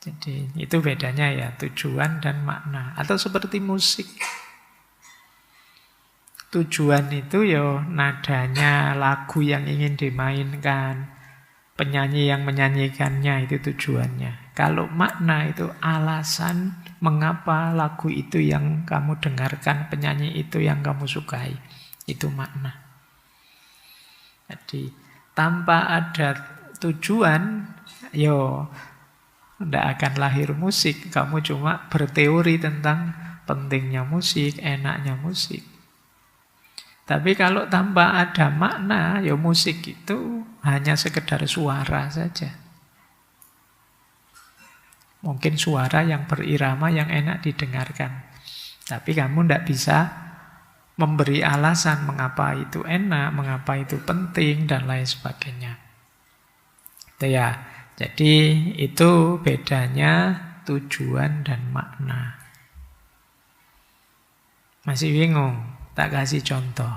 Jadi itu bedanya ya, tujuan dan makna. Atau seperti musik. Tujuan itu ya nadanya, lagu yang ingin dimainkan, penyanyi yang menyanyikannya, itu tujuannya. Kalau makna itu alasan mengapa lagu itu yang kamu dengarkan, penyanyi itu yang kamu sukai. Itu makna. Jadi tanpa ada tujuan, yo tidak akan lahir musik. Kamu cuma berteori tentang pentingnya musik, enaknya musik. Tapi kalau tanpa ada makna, ya musik itu hanya sekedar suara saja. Mungkin suara yang berirama, yang enak didengarkan. Tapi kamu tidak bisa memberi alasan mengapa itu enak, mengapa itu penting, dan lain sebagainya. Itu ya. Jadi itu bedanya tujuan dan makna. Masih bingung? Tak kasih contoh.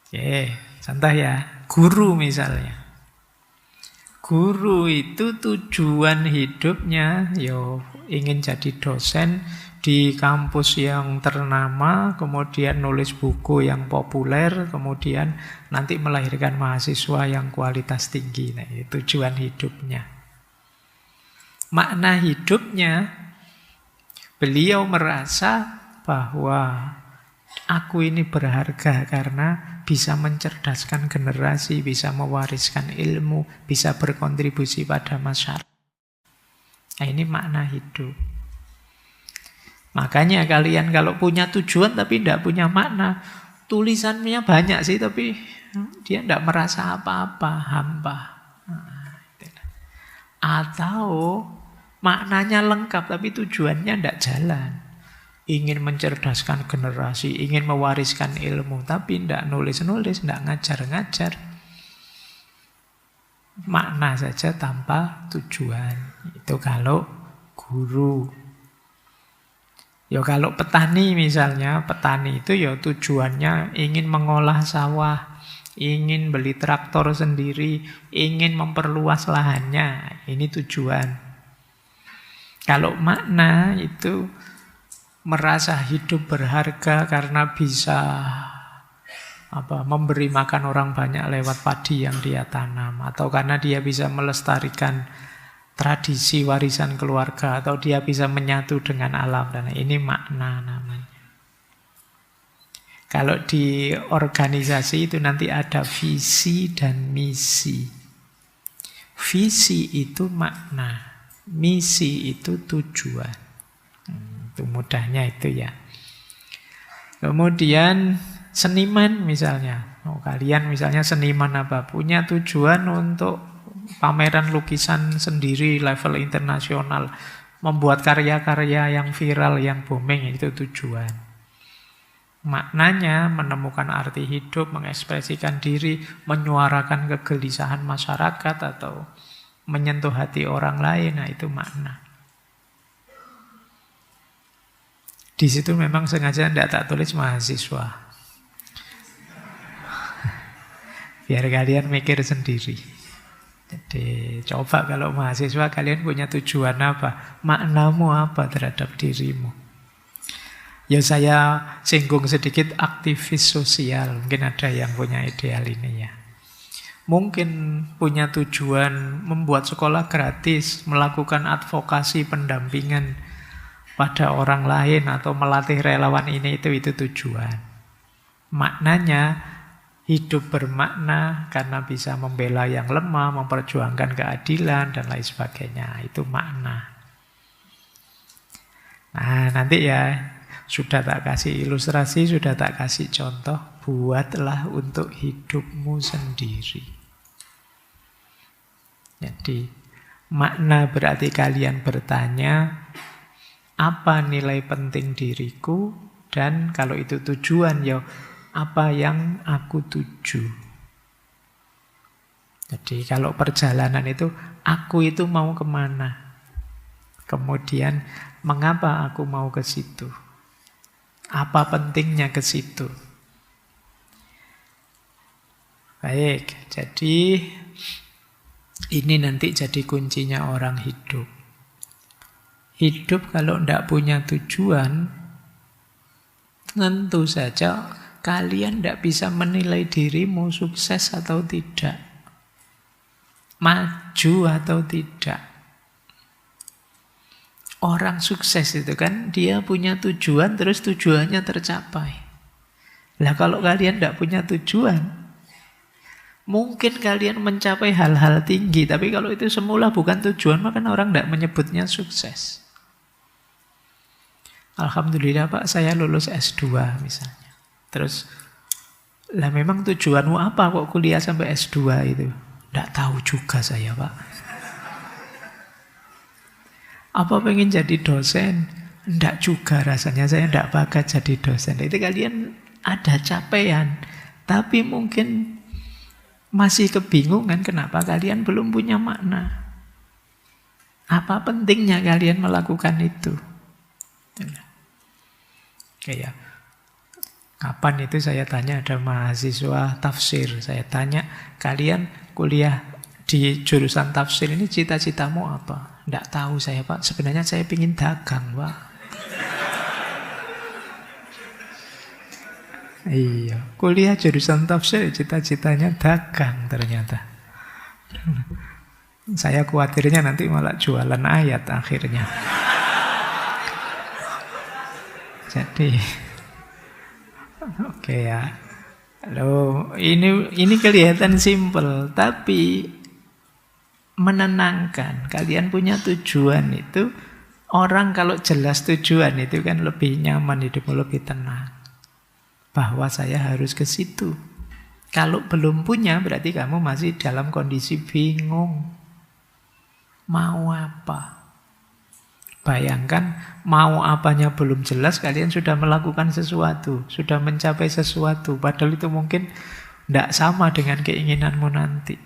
Oke, contoh ya. Guru misalnya. Guru itu tujuan hidupnya yo ingin jadi dosen di kampus yang ternama, kemudian nulis buku yang populer, kemudian nanti melahirkan mahasiswa yang kualitas tinggi. Nah, itu tujuan hidupnya. Makna hidupnya, beliau merasa bahwa aku ini berharga karena bisa mencerdaskan generasi, bisa mewariskan ilmu, bisa berkontribusi pada masyarakat. Nah, ini makna hidup. Makanya kalian kalau punya tujuan tapi tidak punya makna, tulisannya banyak sih tapi dia tidak merasa apa-apa, hampa. Atau maknanya lengkap tapi tujuannya tidak jalan. Ingin mencerdaskan generasi, ingin mewariskan ilmu, tapi tidak nulis-nulis, tidak ngajar-ngajar. Makna saja tanpa tujuan. Itu kalau guru. Ya kalau petani misalnya, petani itu ya tujuannya ingin mengolah sawah, ingin beli traktor sendiri, ingin memperluas lahannya. Ini tujuan. Kalau makna itu merasa hidup berharga karena bisa memberi makan orang banyak lewat padi yang dia tanam, atau karena dia bisa melestarikan tradisi warisan keluarga, atau dia bisa menyatu dengan alam. Dan ini makna namanya. Kalau di organisasi itu nanti ada visi dan misi. Visi itu makna, misi itu tujuan. Itu mudahnya itu ya. Kemudian seniman misalnya. Kalian misalnya seniman apa? Punya tujuan untuk pameran lukisan sendiri level internasional. Membuat karya-karya yang viral, yang booming, itu tujuan. Maknanya menemukan arti hidup, mengekspresikan diri, menyuarakan kegelisahan masyarakat, atau menyentuh hati orang lain. Nah, itu makna. Di situ memang sengaja tidak tak tulis mahasiswa. Biar kalian mikir sendiri. Jadi coba kalau mahasiswa kalian punya tujuan apa? Maknamu apa terhadap dirimu? Ya saya singgung sedikit aktivis sosial. Mungkin ada yang punya ideal ini ya. Mungkin punya tujuan membuat sekolah gratis, melakukan advokasi pendampingan pada orang lain, atau melatih relawan ini itu tujuan. Maknanya hidup bermakna karena bisa membela yang lemah, memperjuangkan keadilan dan lain sebagainya. Itu makna. Nah, nanti ya sudah tak kasih ilustrasi, sudah tak kasih contoh. Buatlah untuk hidupmu sendiri. Jadi makna berarti kalian bertanya, apa nilai penting diriku? Dan kalau itu tujuan, ya apa yang aku tuju? Jadi kalau perjalanan itu, aku itu mau kemana? Kemudian, mengapa aku mau ke situ? Apa pentingnya ke situ? Baik, jadi Ini nanti jadi kuncinya orang hidup. Hidup kalau tidak punya tujuan, tentu saja kalian tidak bisa menilai dirimu sukses atau tidak, maju atau tidak. Orang sukses itu kan dia punya tujuan, terus tujuannya tercapai. Lah kalau kalian tidak punya tujuan, mungkin kalian mencapai hal-hal tinggi, tapi kalau itu semula bukan tujuan, maka orang tidak menyebutnya sukses. Alhamdulillah Pak, saya lulus S2 misalnya. Terus, lah memang tujuanmu apa kok kuliah sampai S2 itu? Tidak tahu juga saya Pak. Apa pengen jadi dosen? Tidak juga rasanya, saya tidak bakat jadi dosen. Itu kalian ada capaian, tapi mungkin masih kebingungan kenapa kalian belum punya makna. Apa pentingnya kalian melakukan itu? Kayak kapan itu saya tanya ada mahasiswa tafsir, saya tanya, kalian kuliah di jurusan tafsir ini cita-citamu apa? Tidak tahu saya Pak, sebenarnya saya ingin dagang Pak. Iya, kuliah jurusan tafsir cita-citanya dagang ternyata. Saya khawatirnya nanti malah jualan ayat akhirnya. Jadi, oke ya. Loh, ini kelihatan simpel, tapi menenangkan. Kalian punya tujuan itu, orang kalau jelas tujuan itu kan lebih nyaman hidupmu, lebih tenang. Bahwa saya harus ke situ. Kalau belum punya, berarti kamu masih dalam kondisi bingung. Mau apa? Bayangkan mau apanya belum jelas, kalian sudah melakukan sesuatu, sudah mencapai sesuatu, padahal itu mungkin tidak sama dengan keinginanmu nanti.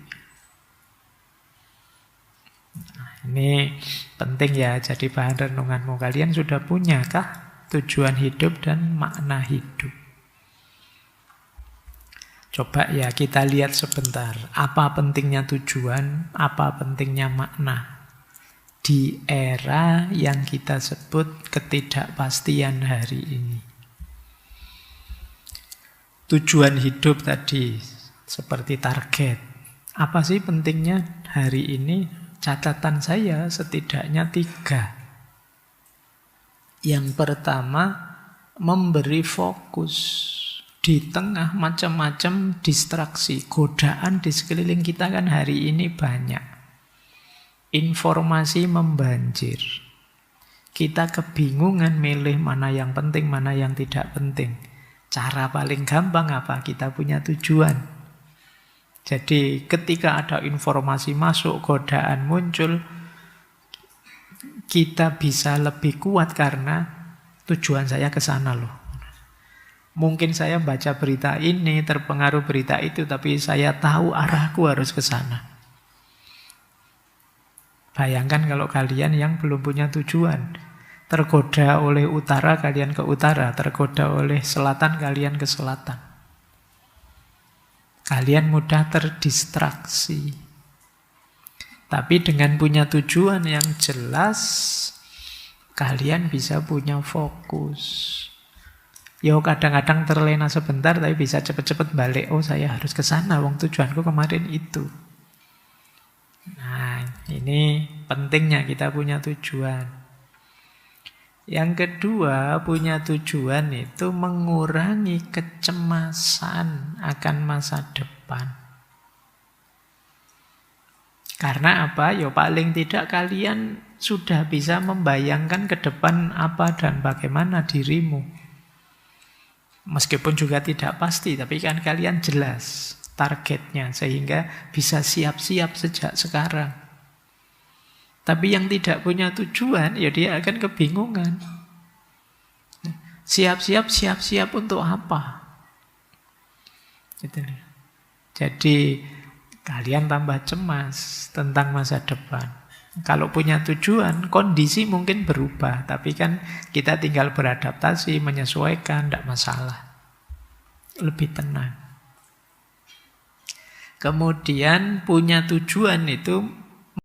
Nah, ini penting ya, jadi bahan renunganmu. Kalian sudah punyakah tujuan hidup dan makna hidup? Coba ya kita lihat sebentar, apa pentingnya tujuan, apa pentingnya makna di era yang kita sebut ketidakpastian hari ini. Tujuan hidup tadi seperti target. Apa sih pentingnya hari ini? Catatan saya setidaknya 3. Yang pertama, memberi fokus. Di tengah macam-macam distraksi, godaan di sekeliling kita kan hari ini banyak. Informasi membanjir. Kita kebingungan milih mana yang penting, mana yang tidak penting. Cara paling gampang apa? Kita punya tujuan. Jadi ketika ada informasi masuk, godaan muncul, kita bisa lebih kuat karena tujuan saya ke sana loh. Mungkin saya baca berita ini, terpengaruh berita itu, tapi saya tahu arahku harus ke sana. Bayangkan kalau kalian yang belum punya tujuan, tergoda oleh utara, kalian ke utara, tergoda oleh selatan, kalian ke selatan. Kalian mudah terdistraksi. Tapi dengan punya tujuan yang jelas, kalian bisa punya fokus. Yo kadang-kadang terlena sebentar, tapi bisa cepat-cepat balik. Oh saya harus ke sana, wong tujuanku kemarin itu. Nah ini pentingnya kita punya tujuan. Yang kedua, punya tujuan itu mengurangi kecemasan akan masa depan. Karena apa? Yo paling tidak kalian sudah bisa membayangkan ke depan apa dan bagaimana dirimu. Meskipun juga tidak pasti, tapi kan kalian jelas targetnya, sehingga bisa siap-siap sejak sekarang. Tapi yang tidak punya tujuan, ya dia akan kebingungan. Siap-siap untuk apa? Jadi kalian tambah cemas tentang masa depan. Kalau punya tujuan, kondisi mungkin berubah, tapi kan kita tinggal beradaptasi, menyesuaikan, tidak masalah. Lebih tenang. Kemudian punya tujuan itu